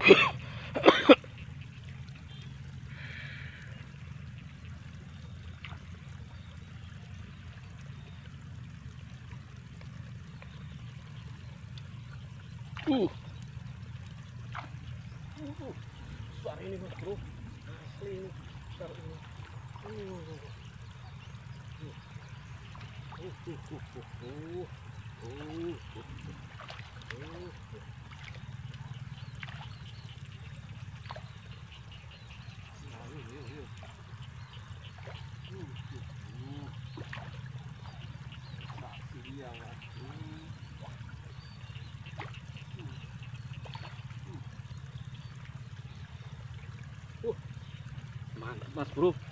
Besar ini mas bro, asli ini besar ini. Mantap mas bro.